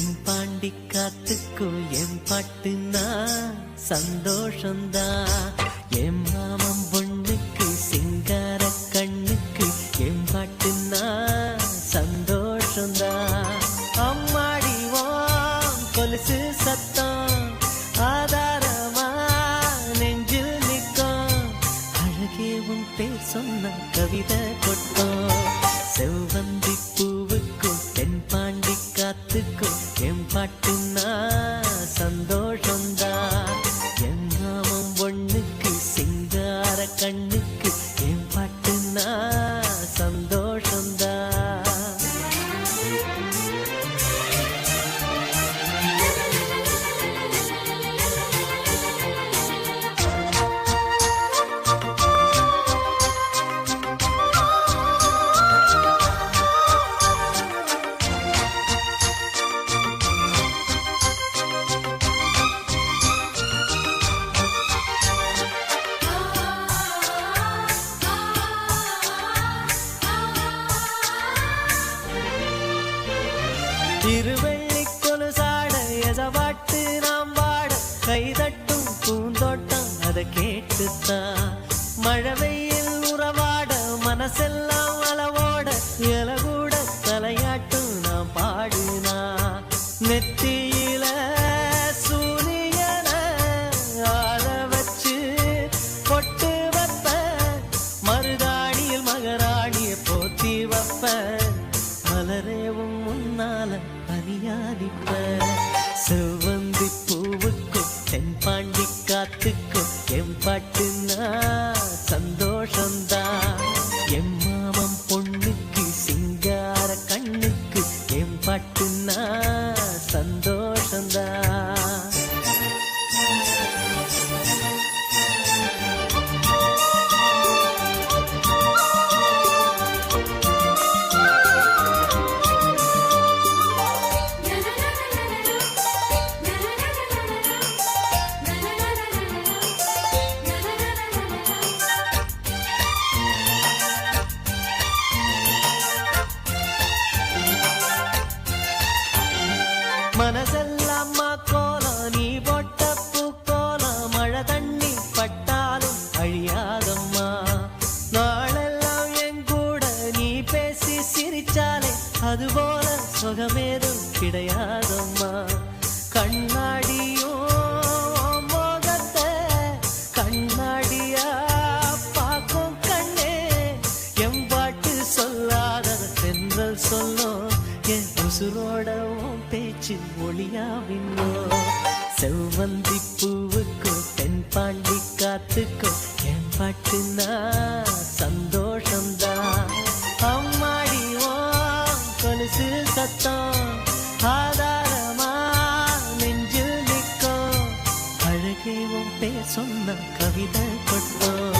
தென்பாண்டி காத்துக்கும் என் பாட்டுனா சந்தோஷந்தா. என் மாமன் பொண்ணுக்கு சிங்கார கண்ணுக்கு என் பாட்டுனா சந்தோஷந்தா. அம்மாடிவோம் கொலுசு சத்தம் ஆதாரமா நெஞ்சில் நிற்கும். அழகே உன் பேர் சொன்ன கவிதை கொட்டும். செவ்வந்தி பூவுக்கும் தென்பாண்டி காத்துக்கும் என் பாட்டுனா சந்தோஷந்தா. என் மாமன் பொண்ணுக்கு சிங்கார கண்ணுக்கு என் பாட்டுனா சந்தோஷந்தா. இருவெள்ளி கொலுசாட எசவாட்டு நாம் வாட கைதட்டும் பூந்தோட்டம் அதை கேட்டுத்தான். மழை வெயில் உறவாட மனசெல்லாம் அளவோட இலகூட தலையாட்டும் நாம் பாடுனா. நெத்தியில சூரியன ஆள வச்சு பொட்டு வைப்ப, மருதாணியில் மகராணிய போத்தி வைப்ப. மலரேவும் முன்னால பனியாடிப்ப. செவ்வந்தி பூவுக்கும் தென்பாண்டி காத்துக்கும் என் பாட்டுனா சந்தோஷந்தா. என் மாமன் பொண்ணுக்கு சிங்கார கண்ணுக்கு என் பாட்டுனா சந்தோஷந்தா. மனசெல்லாம் கோலம் நீ போட்ட பூக்கோலம். மழை தண்ணி பட்டாலும் அழியாதம்மா. நாளெல்லாம் என் கூட நீ பேசி சிரிச்சாலே அதுபோல சுகமேதும் கிடையாதம்மா. கண்ணாடியும் மோகத்தை கண்ணாடியா பார்க்கும் கண்ணே. என் பாட்டு சொல்லாதது தென்றல் சொல்லும். என் உசுரோட பேச்சு ஒளியாவின்னோ. செவ்வந்தி பூவுக்கும் தென்பாண்டி காத்துக்கும் என் பாட்டுனா சந்தோஷந்தா. அம்மாடிவோ கொலுசு சத்தம் ஆதாரமா நெஞ்சில் நிற்கும். அழகே உன் பேர் சொன்ன கவிதை கொட்டும்.